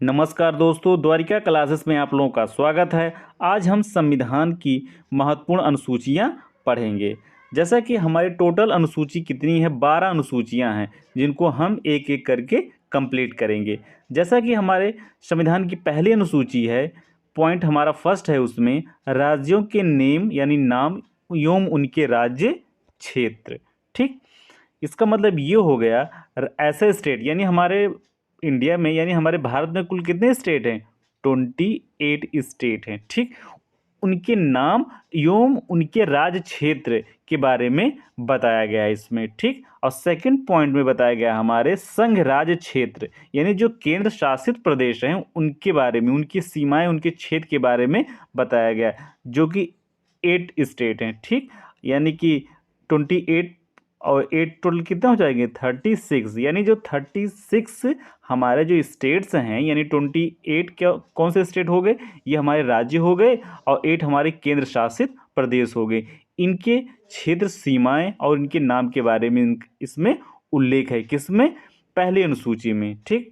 नमस्कार दोस्तों, द्वारिका क्लासेस में आप लोगों का स्वागत है। आज हम संविधान की महत्वपूर्ण अनुसूचियां पढ़ेंगे। जैसा कि हमारी टोटल अनुसूची कितनी है, 12 अनुसूचियां हैं जिनको हम एक एक करके कंप्लीट करेंगे। जैसा कि हमारे संविधान की पहली अनुसूची है, पॉइंट हमारा फर्स्ट है, उसमें राज्यों के नेम यानी नाम एवं उनके राज्य क्षेत्र। ठीक, इसका मतलब ये हो गया ऐसे स्टेट यानी हमारे इंडिया में यानी हमारे भारत में कुल कितने स्टेट हैं? 28 स्टेट हैं। ठीक, उनके नाम एवं उनके राज्य क्षेत्र के बारे में बताया गया है इसमें। ठीक, और सेकंड पॉइंट में बताया गया हमारे संघ राज्य क्षेत्र यानी जो केंद्र शासित प्रदेश हैं उनके बारे में, उनकी सीमाएं, उनके क्षेत्र के बारे में बताया गया है, जो कि 8 स्टेट हैं। ठीक, यानी कि 28 और 8 टोटल कितने हो जाएंगे? 36। यानी जो 36 हमारे जो स्टेट्स हैं, यानी 28 क्या कौन से स्टेट हो गए? ये हमारे राज्य हो गए, और 8 हमारे केंद्र शासित प्रदेश हो गए। इनके क्षेत्र सीमाएं और इनके नाम के बारे में इसमें उल्लेख है। किसमें? पहली अनुसूची में। ठीक,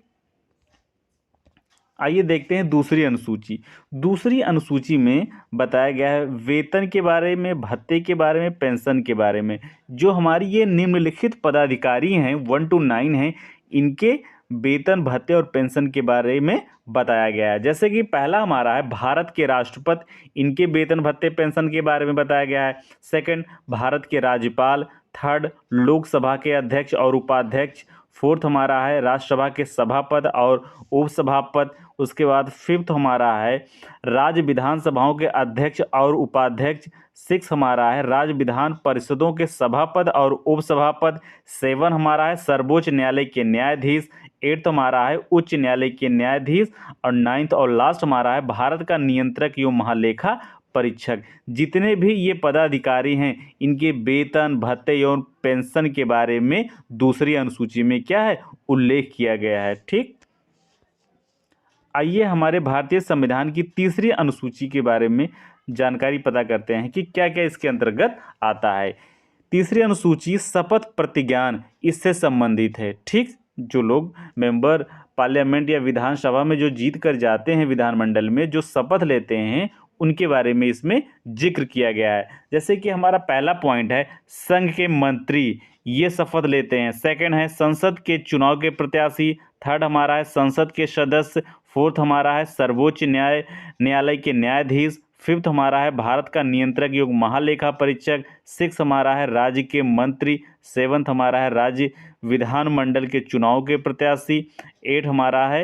आइए देखते हैं दूसरी अनुसूची। दूसरी अनुसूची में बताया गया है वेतन के बारे में, भत्ते के बारे में, पेंशन के बारे में। जो हमारी ये निम्नलिखित पदाधिकारी हैं 1 to 9 हैं, इनके वेतन, भत्ते और पेंशन के बारे में बताया गया है। जैसे कि पहला हमारा है भारत के राष्ट्रपति, इनके वेतन, भत्ते, पेंशन के बारे में बताया गया है। सेकंड, भारत के राज्यपाल। थर्ड, लोकसभा के अध्यक्ष और उपाध्यक्ष। फोर्थ हमारा है राज्यसभा के सभापति और उपसभापति। उसके बाद फिफ्थ हमारा है राज्य विधानसभाओं के अध्यक्ष और उपाध्यक्ष। सिक्स हमारा है राज्य विधान परिषदों के सभापति और उपसभापति। सेवन हमारा है सर्वोच्च न्यायालय के न्यायाधीश। एट्थ हमारा है उच्च न्यायालय के न्यायाधीश। और नाइन्थ और लास्ट हमारा है भारत का नियंत्रक एवं महालेखा परीक्षक। जितने भी ये पदाधिकारी हैं, इनके वेतन, भत्ते एवं पेंशन के बारे में दूसरी अनुसूची में क्या है? उल्लेख किया गया है। ठीक, आइए हमारे भारतीय संविधान की तीसरी अनुसूची के बारे में जानकारी पता करते हैं कि क्या क्या इसके अंतर्गत आता है। तीसरी अनुसूची शपथ प्रतिज्ञान, इससे संबंधित है। ठीक, जो लोग मेंबर पार्लियामेंट या विधानसभा में जो जीत कर जाते हैं, विधानमंडल में जो शपथ लेते हैं, उनके बारे में इसमें जिक्र किया गया है। जैसे कि हमारा पहला पॉइंट है संघ के मंत्री, ये शपथ लेते हैं। सेकंड है संसद के चुनाव के प्रत्याशी। थर्ड हमारा है संसद के सदस्य। फोर्थ हमारा है सर्वोच्च न्यायालय के न्यायाधीश। फिफ्थ हमारा है भारत का नियंत्रक एवं महालेखा परीक्षक। सिक्स हमारा है राज्य के मंत्री। सेवंथ हमारा है राज्य विधानमंडल के चुनाव के प्रत्याशी। एट हमारा है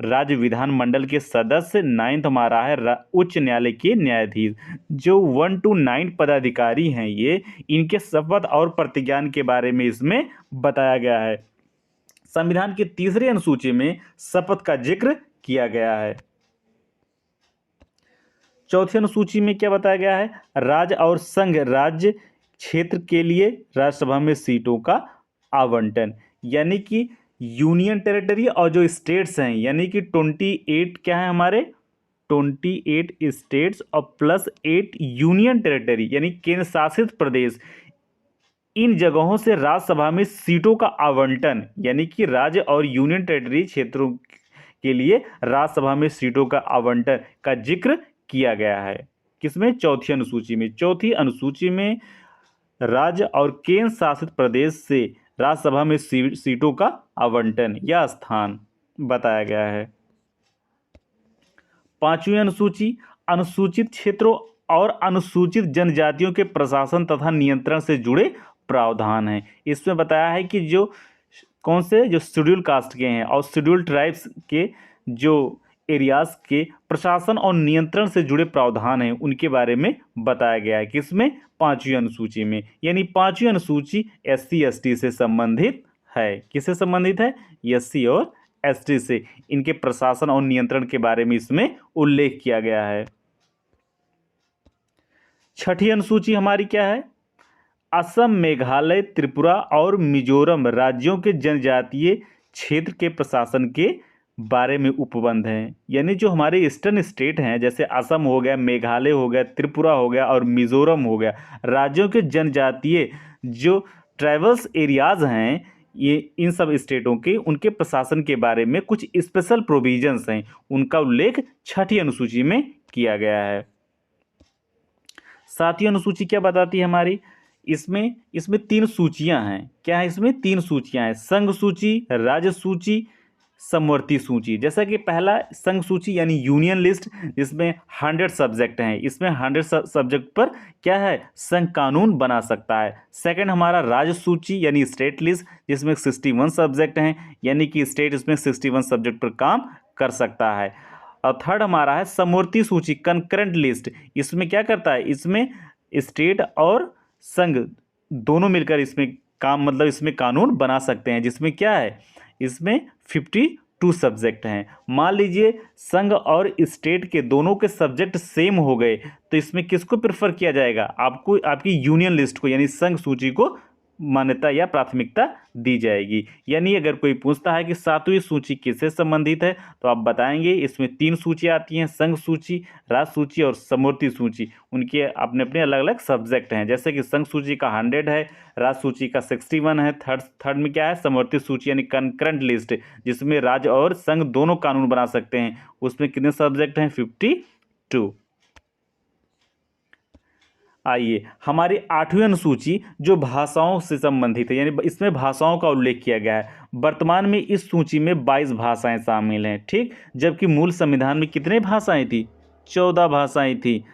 राज्य विधानमंडल के सदस्य। नाइन्थ हमारा है उच्च न्यायालय के न्यायाधीश। जो 1 to 9 पदाधिकारी हैं, ये इनके शपथ और प्रतिज्ञान के बारे में इसमें बताया गया है। संविधान की तीसरी अनुसूची में शपथ का जिक्र किया गया है। चौथी अनुसूची में क्या बताया गया है? राज्य और संघ राज्य क्षेत्र के लिए राज्यसभा में सीटों का आवंटन, यानी कि यूनियन टेरिटरी और जो स्टेट्स हैं, यानी कि 28 क्या है हमारे? 28 स्टेट्स और प्लस 8 यूनियन टेरिटरी यानी केंद्र शासित प्रदेश। इन जगहों से राज्यसभा में सीटों का आवंटन, यानी कि राज्य और यूनियन टेरिटरी क्षेत्रों के लिए राज्यसभा में सीटों का आवंटन का जिक्र किया गया है। किसमें? चौथी अनुसूची में। चौथी अनुसूची में राज्य और केंद्र शासित प्रदेश से राज्यसभा में सीटों का आवंटन या स्थान बताया गया है। पांचवी अनुसूची अनुसूचित क्षेत्रों और अनुसूचित जनजातियों के प्रशासन तथा नियंत्रण से जुड़े प्रावधान हैं। इसमें बताया है कि जो कौन से, जो शेड्यूल कास्ट के हैं और शेड्यूल ट्राइब्स के जो एरियाज के प्रशासन और नियंत्रण से जुड़े प्रावधान हैं, उनके बारे में बताया गया है। किसमें? पांचवी अनुसूची में। यानी पांचवी अनुसूची SC ST से संबंधित है। किससे संबंधित है? SC और ST से। इनके प्रशासन और नियंत्रण के बारे में इसमें उल्लेख किया गया है। छठी अनुसूची हमारी क्या है? असम, मेघालय, त्रिपुरा और मिजोरम राज्यों के जनजातीय क्षेत्र के प्रशासन के बारे में उपबंध हैं। यानी जो हमारे ईस्टर्न स्टेट हैं, जैसे असम हो गया, मेघालय हो गया, त्रिपुरा हो गया और मिजोरम हो गया, राज्यों के जनजातीय जो ट्राइबल्स एरियाज हैं, ये इन सब स्टेटों के उनके प्रशासन के बारे में कुछ स्पेशल प्रोविजंस हैं, उनका उल्लेख 6ठी अनुसूची में किया गया है। 7वीं अनुसूची क्या बताती है हमारी, इसमें 3 सूचियां हैं। क्या है इसमें? 3 सूचियां हैं, संघ सूची, राज्य सूची, समवर्ती सूची। जैसा कि पहला संघ सूची यानी यूनियन लिस्ट, जिसमें 100 सब्जेक्ट हैं, इसमें 100 सब्जेक्ट पर क्या है, संघ कानून बना सकता है। सेकंड हमारा राज्य सूची यानी स्टेट लिस्ट, जिसमें 61 सब्जेक्ट हैं, यानी कि स्टेट इसमें 61 सब्जेक्ट पर काम कर सकता है। और थर्ड हमारा है समवर्ती सूची, कंकरेंट लिस्ट। इसमें क्या करता है, इसमें स्टेट और संघ दोनों मिलकर इसमें काम, मतलब इसमें कानून बना सकते हैं, जिसमें क्या है, इसमें 52 सब्जेक्ट हैं। मान लीजिए संघ और स्टेट के दोनों के सब्जेक्ट सेम हो गए, तो इसमें किसको प्रेफर किया जाएगा, आपको आपकी यूनियन लिस्ट को यानी संघ सूची को मान्यता या प्राथमिकता दी जाएगी। यानी अगर कोई पूछता है कि 7वीं सूची किससे संबंधित है, तो आप बताएंगे इसमें 3 सूचियाँ आती हैं, संघ सूची, राज्य सूची और समवर्ती सूची। उनके अपने अपने अलग अलग सब्जेक्ट हैं, जैसे कि संघ सूची का 100 है, राज्य सूची का 61 है। थर्ड में क्या है, समवर्ती सूची यानी कंकरेंट लिस्ट, जिसमें राज्य और संघ दोनों कानून बना सकते हैं, उसमें कितने सब्जेक्ट हैं, 52। आइए हमारी 8वीं अनुसूची जो भाषाओं से संबंधित है, यानी इसमें भाषाओं का उल्लेख किया गया है। वर्तमान में इस सूची में 22 भाषाएं शामिल हैं, ठीक, जबकि मूल संविधान में कितने भाषाएं थी, 14 भाषाएं थी।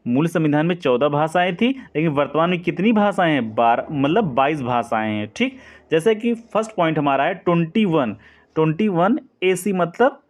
मूल संविधान में 14 भाषाएं थी, लेकिन वर्तमान में कितनी भाषाएं हैं, 12, मतलब 22 भाषाएं हैं, ठीक। जैसे कि फर्स्ट पॉइंट हमारा है 21 AC, मतलब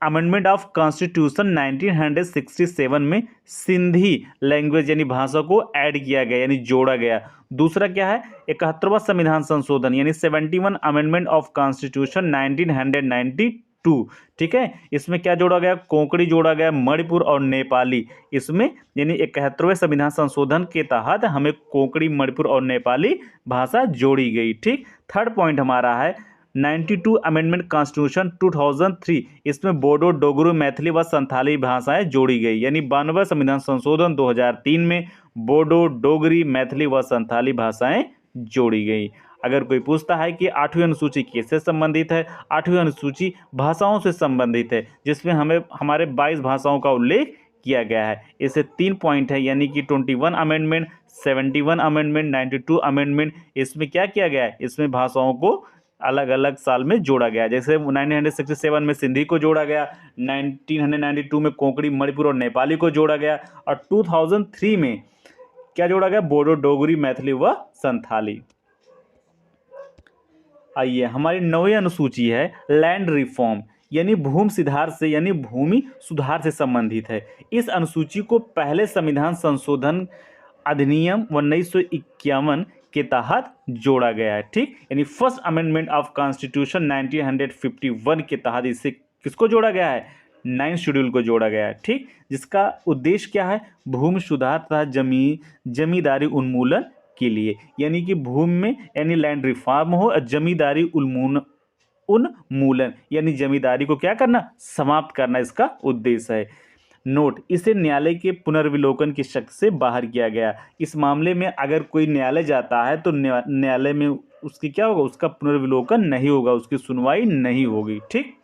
अमेंडमेंट ऑफ कॉन्स्टिट्यूशन 1967 में सिंधी लैंग्वेज यानी भाषा को ऐड किया गया यानी जोड़ा गया। दूसरा क्या है, 71वां संविधान संशोधन यानी 71 अमेंडमेंट ऑफ कॉन्स्टिट्यूशन 1992, ठीक है। इसमें क्या जोड़ा गया, कोंकणी जोड़ा गया, मणिपुर और नेपाली। इसमें यानी 71वें संविधान संशोधन के तहत हमें कोंकणी, मणिपुर और नेपाली भाषा जोड़ी गई, ठीक। थर्ड पॉइंट हमारा है 92 अमेंडमेंट कॉन्स्टिट्यूशन 2003, इसमें बोडो, डोगरू, मैथिली व संथाली भाषाएं जोड़ी गई। यानी 92वां संविधान संशोधन 2003 में बोडो, डोगरी, मैथिली व संथाली भाषाएं जोड़ी गई। अगर कोई पूछता है कि 8वीं अनुसूची किससे संबंधित है, 8वीं अनुसूची भाषाओं से संबंधित है, जिसमें हमें हमारे 22 भाषाओं का उल्लेख किया गया है। इसे 3 पॉइंट है, यानी कि 21 अमेंडमेंट, 71 अमेंडमेंट, 92 अमेंडमेंट। इसमें क्या किया गया है, इसमें भाषाओं को अलग अलग साल में जोड़ा गया। जैसे 1967 में सिंधी को जोड़ा गया, 1992 में कोंकणी, मणिपुर और नेपाली को जोड़ा गया, और 2003 में क्या जोड़ा गया, बोडो, डोगरी, मैथिली व संथाली। आइए हमारी 9वीं अनुसूची है लैंड रिफॉर्म यानी भूमि सुधार से, यानी भूमि सुधार से संबंधित है। इस अनुसूची को पहले संविधान संशोधन अधिनियम 1951 के तहत जोड़ा गया है, ठीक। यानी फर्स्ट अमेंडमेंट ऑफ कॉन्स्टिट्यूशन 1951 के तहत इसे किसको जोड़ा गया है, 9th शेड्यूल को जोड़ा गया है, ठीक। जिसका उद्देश्य क्या है, भूमि सुधार तथा जमींदारी उन्मूलन के लिए, यानी कि भूमि में यानी लैंड रिफॉर्म हो और जमींदारी उन्मूलन यानी जमींदारी को क्या करना, समाप्त करना, इसका उद्देश्य है। नोट, इसे न्यायालय के पुनर्विलोकन की शक्ति से बाहर किया गया। इस मामले में अगर कोई न्यायालय जाता है तो न्यायालय में उसकी क्या होगा, उसका पुनर्विलोकन नहीं होगा, उसकी सुनवाई नहीं होगी, ठीक।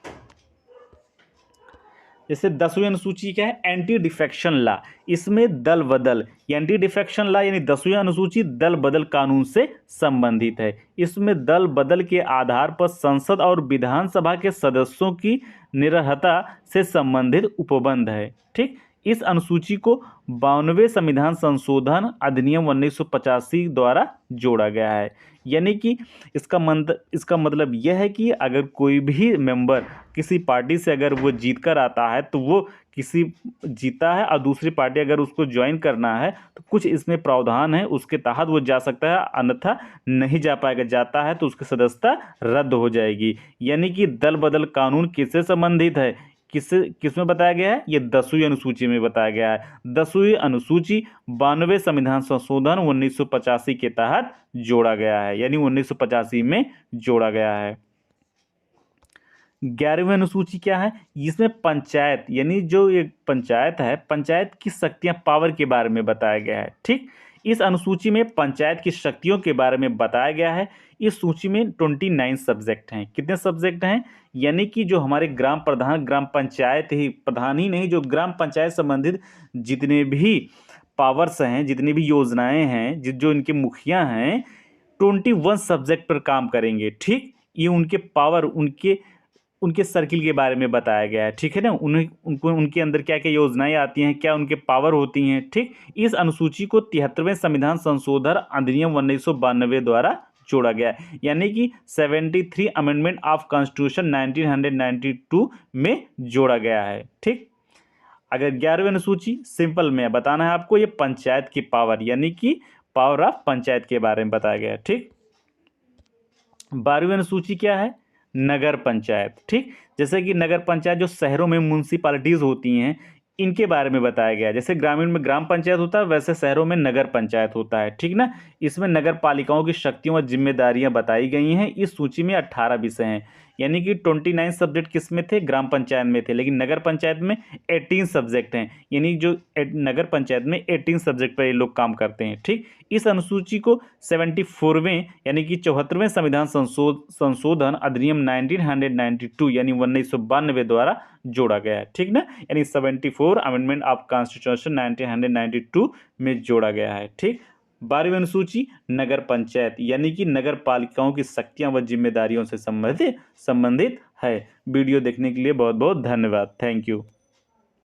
जैसे 10वीं अनुसूची क्या है, एंटी डिफेक्शन लॉ। इसमें दल बदल, एंटी डिफेक्शन लॉ यानी 10वीं अनुसूची दल बदल कानून से संबंधित है। इसमें दल बदल के आधार पर संसद और विधानसभा के सदस्यों की निरर्हता से संबंधित उपबंध है, ठीक। इस अनुसूची को 52वें संविधान संशोधन अधिनियम 1985 द्वारा जोड़ा गया है। यानी कि इसका मतलब यह है कि अगर कोई भी मेंबर किसी पार्टी से अगर वो जीत कर आता है तो वो किसी जीता है और दूसरी पार्टी अगर उसको ज्वाइन करना है तो कुछ इसमें प्रावधान है, उसके तहत वो जा सकता है, अन्यथा नहीं जा पाएगा। जाता है तो उसकी सदस्यता रद्द हो जाएगी। यानी कि दल बदल कानून किससे संबंधित है, किसमें बताया गया है, ये 10वीं अनुसूची में बताया गया है। 10वीं अनुसूची 92वें संविधान संशोधन 1985 के तहत जोड़ा गया है, यानी 1985 में जोड़ा गया है। 11वीं अनुसूची क्या है, इसमें पंचायत यानी जो ये पंचायत है, पंचायत की शक्तियां, पावर के बारे में बताया गया है, ठीक। इस अनुसूची में पंचायत की शक्तियों के बारे में बताया गया है। इस सूची में 29 सब्जेक्ट हैं। कितने सब्जेक्ट हैं? यानी कि जो हमारे ग्राम प्रधान, ग्राम पंचायत ही प्रधान ही नहीं, जो ग्राम पंचायत संबंधित जितने भी पावर्स हैं, जितनी भी योजनाएं हैं, जो इनके मुखिया हैं, 21 सब्जेक्ट पर काम करेंगे। ठीक, ये उनके पावर, उनके उनके सर्किल के बारे में बताया गया है। ठीक है ना, उन्हें उनको उनके अंदर क्या क्या योजनाएं आती हैं, क्या उनके पावर होती हैं। ठीक, इस अनुसूची को 73वें संविधान संशोधन अधिनियम 1992 द्वारा जोड़ा गया है, यानी कि 73 अमेंडमेंट ऑफ कॉन्स्टिट्यूशन 1992 में जोड़ा गया है। ठीक, अगर 11वीं अनुसूची सिंपल में बताना है आपको, ये पंचायत की पावर यानी कि पावर ऑफ पंचायत के बारे में बताया गया है। ठीक, 12वीं अनुसूची क्या है? नगर पंचायत। ठीक, जैसे कि नगर पंचायत जो शहरों में म्यूनसिपालिटीज होती हैं, इनके बारे में बताया गया है। जैसे ग्रामीण में ग्राम पंचायत होता है, वैसे शहरों में नगर पंचायत होता है। ठीक ना, इसमें नगर पालिकाओं की शक्तियां व जिम्मेदारियां बताई गई हैं। इस सूची में 18 विषय हैं, यानी कि 29 सब्जेक्ट किस में थे? ग्राम पंचायत में थे, लेकिन नगर पंचायत में 18 सब्जेक्ट हैं, यानी जो नगर पंचायत में 18 सब्जेक्ट पर ये लोग काम करते हैं। ठीक, इस अनुसूची को 74वें यानी कि 74वें संविधान संशोधन अधिनियम 1992 यानी 1992 द्वारा जोड़ा गया है। ठीक ना, यानी 74 अमेंडमेंट ऑफ कॉन्स्टिट्यूशन 1992 में जोड़ा गया है। ठीक, 12वीं अनुसूची नगर पंचायत यानी कि नगर पालिकाओं की शक्तियां व जिम्मेदारियों से संबंधित है। वीडियो देखने के लिए बहुत बहुत धन्यवाद। Thank you.